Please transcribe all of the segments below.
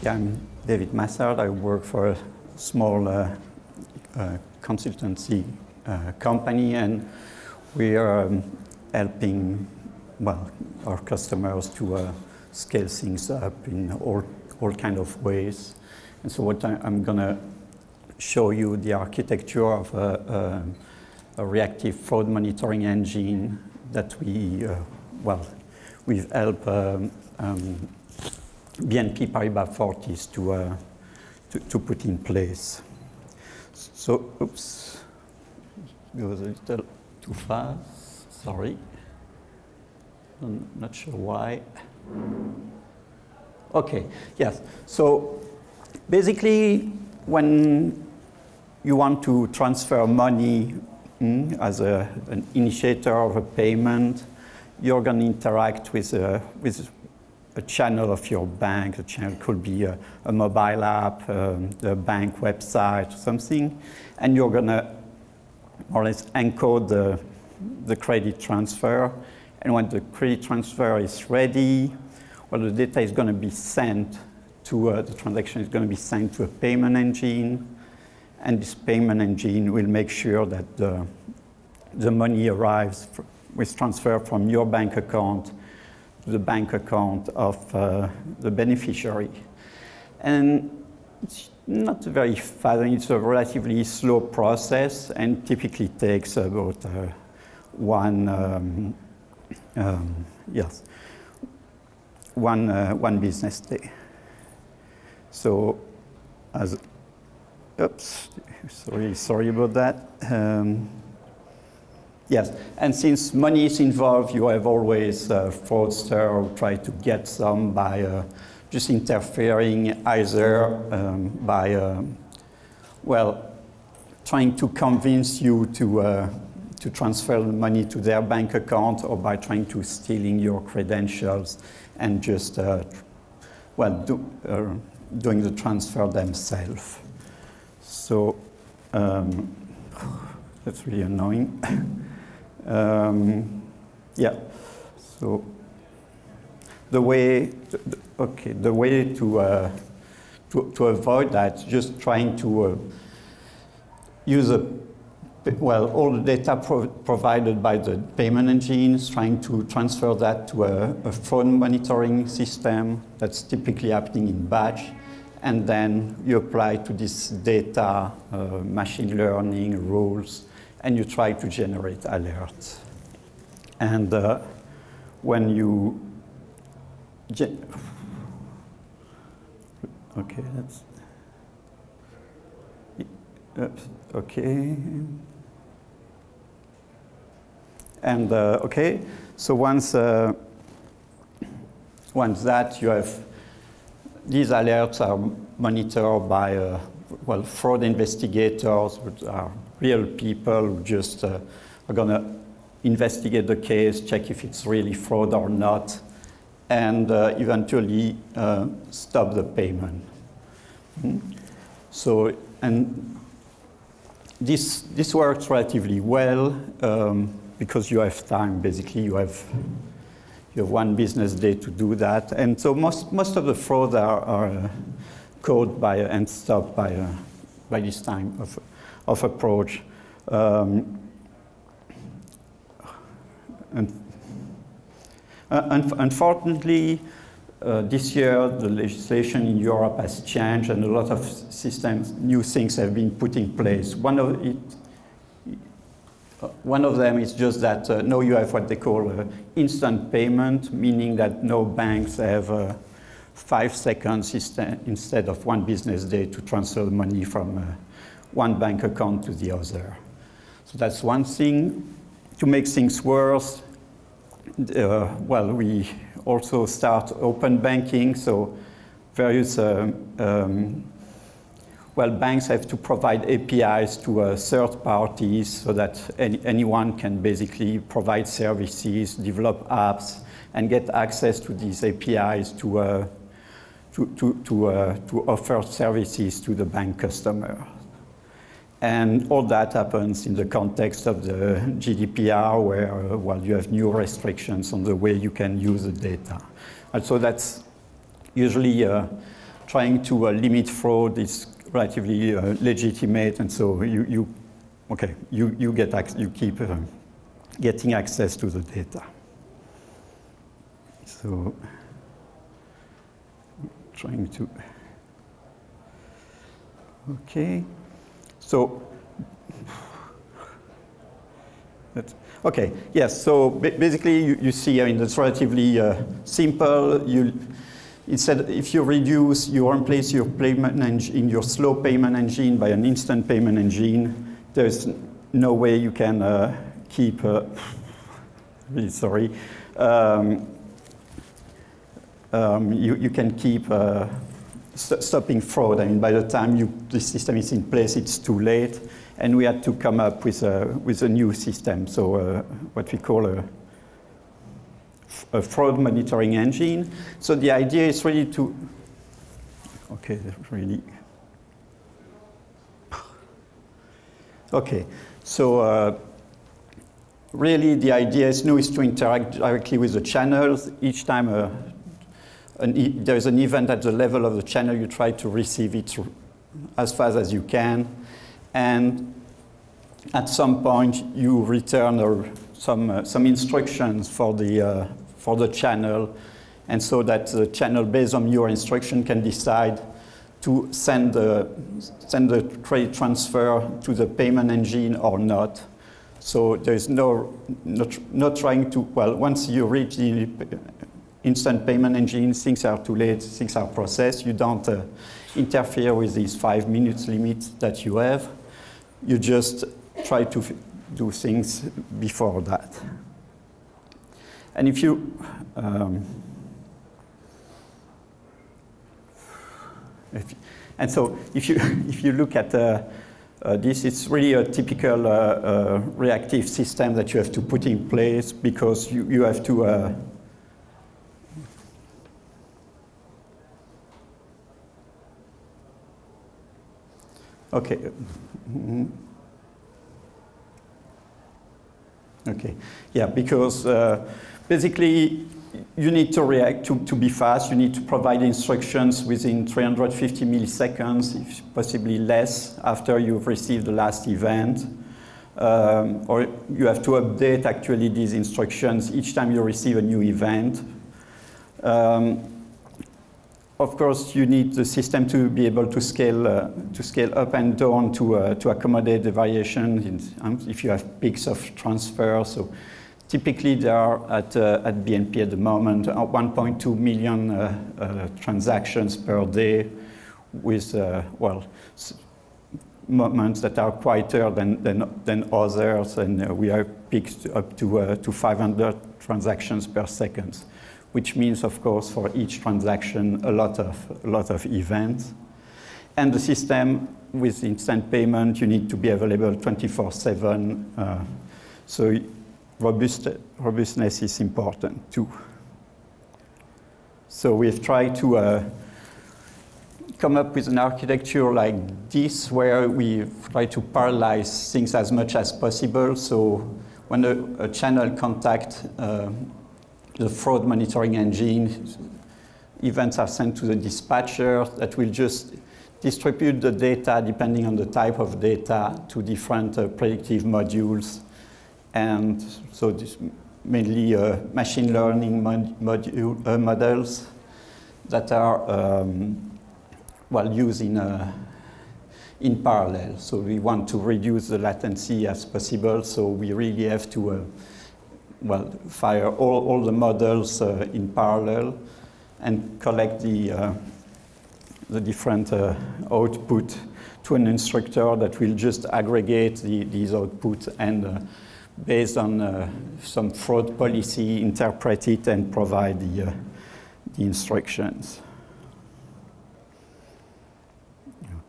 Yeah, I'm David Massart. I work for a small consultancy company, and we are helping, well, our customers to scale things up in all kind of ways. And so what I'm going to show you the architecture of a reactive fraud monitoring engine that we've helped BNP Paribas Fortis to put in place. So, oops, it goes a little too fast, sorry. I'm not sure why. Okay, yes. So basically, when you want to transfer money as an initiator of a payment, you're going to interact with a channel of your bank. The channel could be a mobile app, the bank website, something, and you're going to more or less encode the credit transfer. And when the credit transfer is ready, well, the data is going to be sent to the transaction is going to be sent to a payment engine, and this payment engine will make sure that the money arrives with transfer from your bank account to the bank account of the beneficiary. And it's not very fast, it's a relatively slow process, and typically takes about one business day. So, oops, sorry about that. Yes, and since money is involved, you have always a fraudster who try to get some by just interfering, either by, trying to convince you to transfer the money to their bank account, or by trying to stealing your credentials and just, doing the transfer themselves. So, that's really annoying. Yeah, so the way to avoid that, just trying to use all the data provided by the payment engines, trying to transfer that to a fraud monitoring system that's typically happening in batch, and then you apply to this data machine learning rules, and you try to generate alerts. And when you okay, that's okay. And okay, so once that you have, these alerts are monitored by fraud investigators, which are real people who just are going to investigate the case, check if it's really fraud or not, and eventually stop the payment. So, and this works relatively well because you have time. Basically, you have one business day to do that, and so most of the frauds are caught by and stopped by this time of approach. And unfortunately, this year the legislation in Europe has changed, and a lot of new things have been put in place. One of them is just that now you have what they call instant payment, meaning that no banks have 5 seconds instead of 1 business day to transfer the money from one bank account to the other. So that's one thing. To make things worse, we also start open banking. So various banks have to provide APIs to third parties so that anyone can basically provide services, develop apps, and get access to these APIs to offer services to the bank customer. And all that happens in the context of the GDPR, where you have new restrictions on the way you can use the data. And so that's usually trying to limit fraud is relatively legitimate, and so you keep getting access to the data. So trying to, okay, so okay, yes. So basically, you see, I mean, it's relatively simple. Instead, if you replace your payment engine, your slow payment engine by an instant payment engine, there's no way you can keep. Really sorry. You can keep stopping fraud. I mean, by the time the system is in place, it's too late, and we had to come up with a new system. So what we call a fraud monitoring engine. So the idea is really to, okay, really, okay. So really the idea is to interact directly with the channels. Each time there's an event at the level of the channel, you try to receive it as fast as you can, and at some point you return some instructions for the channel, and so that the channel, based on your instruction, can decide to send the credit transfer to the payment engine or not. So there's not trying to, well, once you reach the instant payment engine, things are too late, things are processed. You don't interfere with these 5 minutes limit that you have. You just try to do things before that. And if you, and so if you look at this, it's really a typical reactive system that you have to put in place, because you have to okay. Mm-hmm. Okay, yeah, because basically you need to react to be fast. You need to provide instructions within 350 milliseconds, if possibly less, after you've received the last event. Or you have to update actually these instructions each time you receive a new event. Of course, you need the system to be able to scale up and down to accommodate the variation if you have peaks of transfer. So typically, there are at BNP at the moment 1.2 million transactions per day, with well, moments that are quieter than others, and we are peaked up to 500 transactions per second, which means, of course, for each transaction, a lot of events. And the system with instant payment, you need to be available 24/7. So robustness is important too. So we've tried to come up with an architecture like this, where we try to parallelize things as much as possible. So when a channel contacts the fraud monitoring engine, events are sent to the dispatcher that will just distribute the data, depending on the type of data, to different predictive modules. And so this mainly machine learning models that are well, used in parallel. So we want to reduce the latency as possible, so we really have to well, fire all the models in parallel and collect the different output to an instructor that will just aggregate these outputs and based on some fraud policy, interpret it and provide the instructions.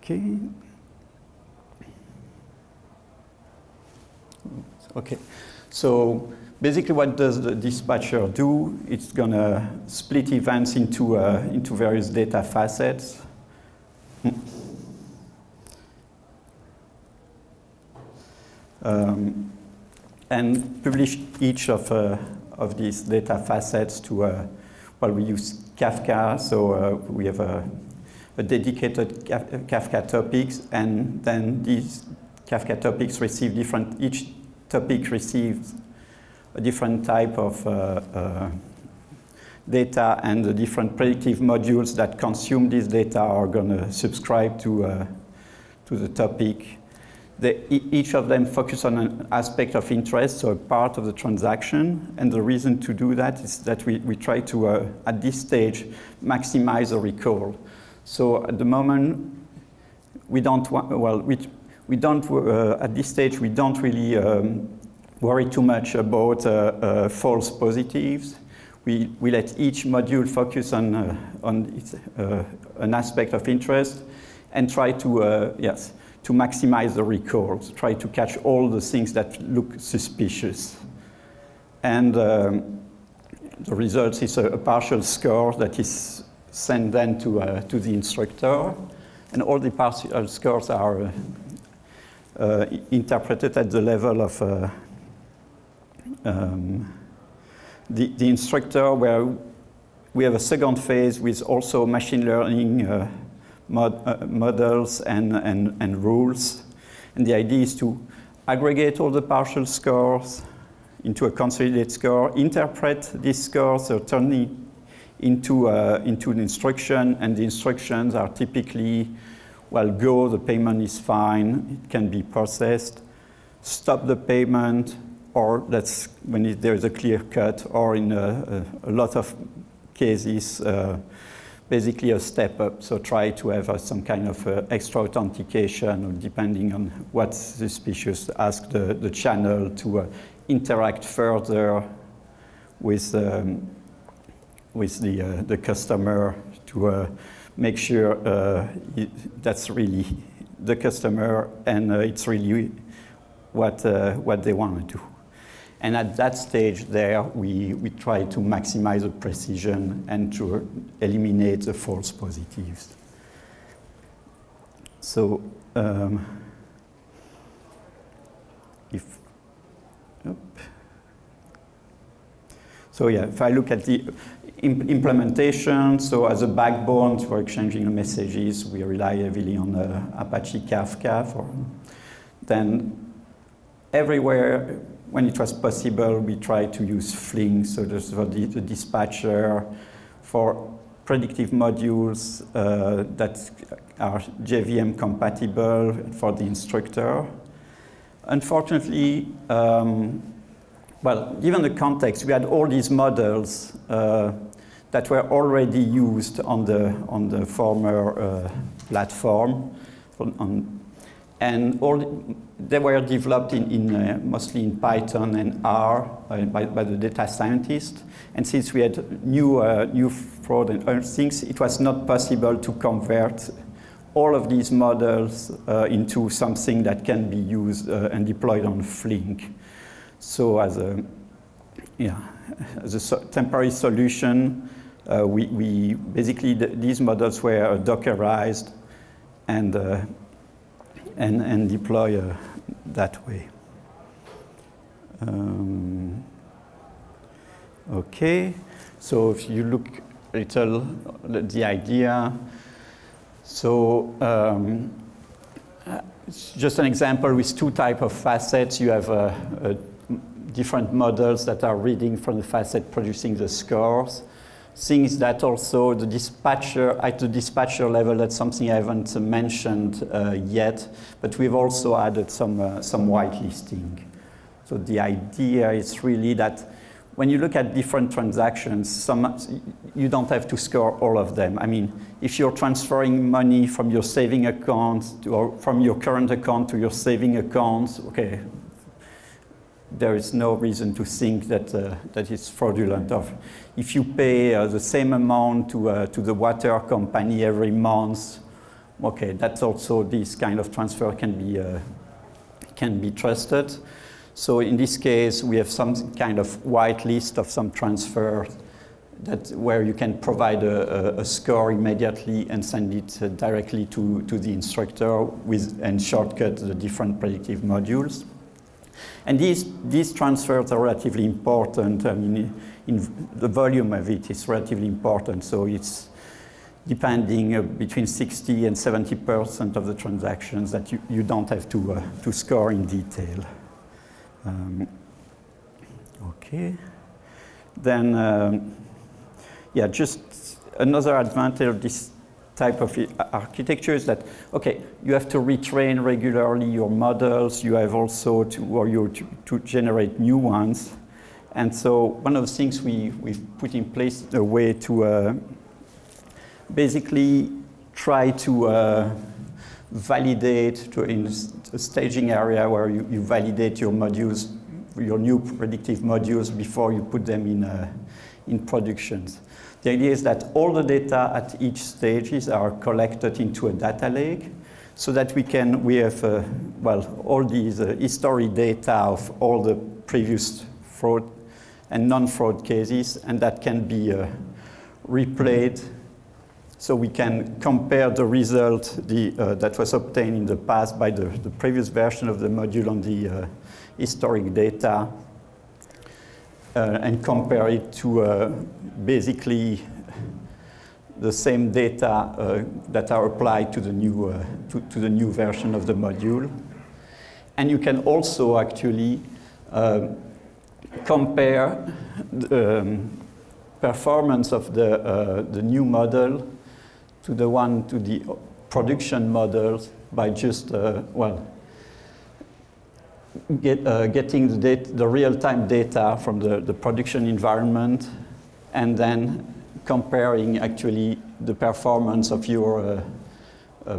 Okay. Okay. So basically, what does the dispatcher do? It's going to split events into various data facets. And publish each of these data facets to, well, we use Kafka, so we have a a dedicated Kafka topics, and then these Kafka topics receive different, each topic receives a different type of data, and the different predictive modules that consume this data are going to subscribe to the topic. Each of them focus on an aspect of interest, so a part of the transaction, and the reason to do that is that we try to, at this stage, maximize the recall. So at the moment, we don't, at this stage, we don't really worry too much about false positives. We let each module focus on an aspect of interest and try to, to maximize the recalls, try to catch all the things that look suspicious. And the result is a partial score that is sent then to the instructor. And all the partial scores are interpreted at the level of the instructor, where we have a second phase with also machine learning models and rules. And the idea is to aggregate all the partial scores into a consolidated score, interpret these scores, so turn it into an instruction, and the instructions are typically, well, go, the payment is fine, it can be processed, stop the payment, or that's when there is a clear cut, or in a lot of cases, basically a step up. So try to have some kind of extra authentication, or depending on what's suspicious, ask the channel to interact further with the customer to make sure that's really the customer and it's really what they want to do. And at that stage there, we try to maximize the precision and to eliminate the false positives. So if I look at the implementation, so as a backbone for exchanging messages, we rely heavily on Apache Kafka. Then everywhere, when it was possible, we tried to use Flink, so there's the dispatcher for predictive modules that are JVM compatible for the instructor. Unfortunately, well, given the context, we had all these models that were already used on the former platform, and they were developed mostly in Python and R by the data scientists. And since we had new fraud and other things, it was not possible to convert all of these models into something that can be used and deployed on Flink. So as a temporary solution, we basically these models were Dockerized and deploy that way. Okay, so if you look a little at the idea, so it's just an example with two types of facets. You have different models that are reading from the facet, producing the scores. Things that also the dispatcher, at the dispatcher level, that's something I haven't mentioned yet, but we've also added some whitelisting. So the idea is really that when you look at different transactions, you don't have to score all of them. I mean, if you're transferring money from your saving account or from your current account to your saving account, okay, there is no reason to think that that is fraudulent. If you pay the same amount to the water company every month, okay, that's also this kind of transfer can be trusted. So in this case, we have some kind of white list of some transfer where you can provide a score immediately and send it directly to the instructor and shortcut the different predictive modules. And these transfers are relatively important. I mean, in the volume of it is relatively important. So depending between 60 and 70% of the transactions that you don't have to score in detail. Okay. Then, yeah, just another advantage of this type of architecture is that, okay, you have to retrain regularly your models. You have also to generate new ones. And so one of the things we've put in place a way to basically try to validate in a staging area where you validate your modules, your new predictive modules before you put them in productions. The idea is that all the data at each stages are collected into a data lake so that we have, well, all these history data of all the previous fraud and non-fraud cases, and that can be replayed so we can compare the result that was obtained in the past by the previous version of the module on the historic data and compare it to basically the same data that are applied to the new version of the module. And you can also actually compare the performance of the new model to the production models by just getting the real-time data from the production environment and then comparing actually the performance of your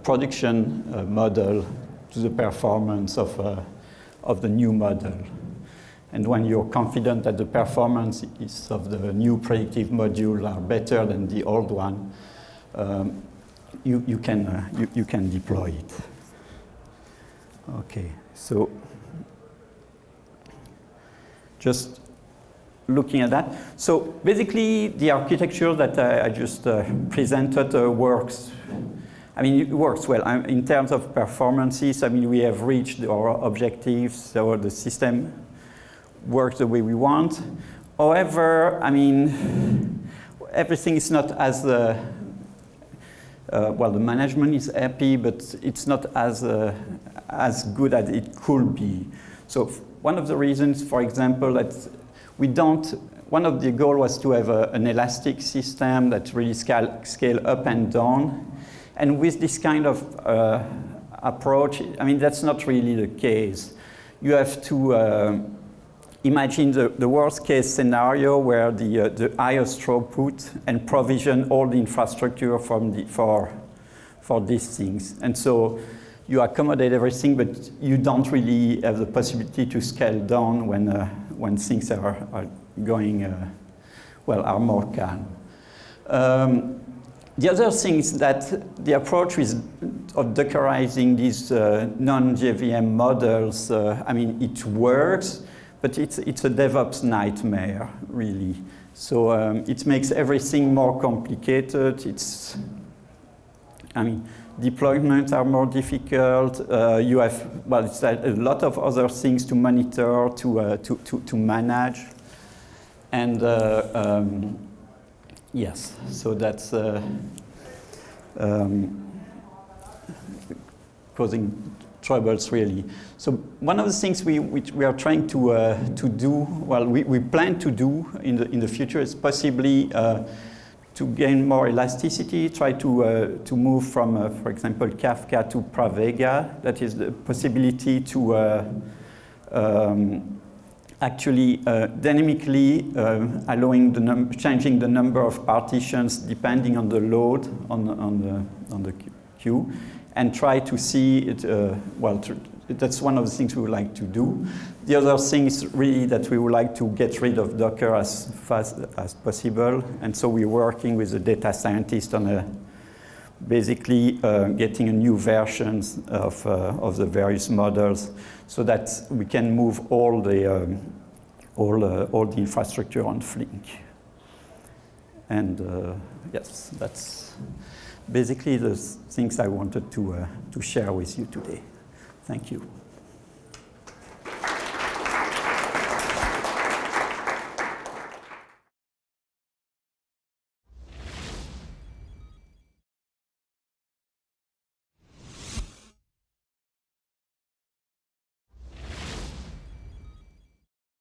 production model to the performance of the new model. And when you're confident that the performance of the new predictive module are better than the old one, you can deploy it. Okay, so just looking at that. So basically, the architecture that I just presented works. I mean, it works well. In terms of performances, I mean, we have reached our objectives, so the system works the way we want. However, I mean, everything is not as, well, the management is happy, but it's not as good as it could be. So one of the reasons, for example, that one of the goals was to have an elastic system that really scale up and down. And with this kind of approach, I mean, that's not really the case. You have to imagine the worst case scenario where the highest throughput and provision all the infrastructure for these things. And so you accommodate everything, but you don't really have the possibility to scale down when things are going, are more calm. The other thing is that the approach of Dockerizing these non-JVM models, I mean, it works, but it's a DevOps nightmare, really. So it makes everything more complicated. Deployments are more difficult. You have, well, it's a lot of other things to monitor, to manage. And yes, so that's causing troubles, really. So one of the things we are trying to do, well, we plan to do in the future is possibly to gain more elasticity, try to move from, for example, Kafka to Pravega. That is the possibility to actually dynamically changing the number of partitions depending on the load on the queue, and try to see it. That's one of the things we would like to do. The other thing is really that we would like to get rid of Docker as fast as possible, and so we're working with the data scientist on basically getting a new versions of the various models, so that we can move all the infrastructure on Flink. And yes, that's basically the things I wanted to share with you today. Thank you.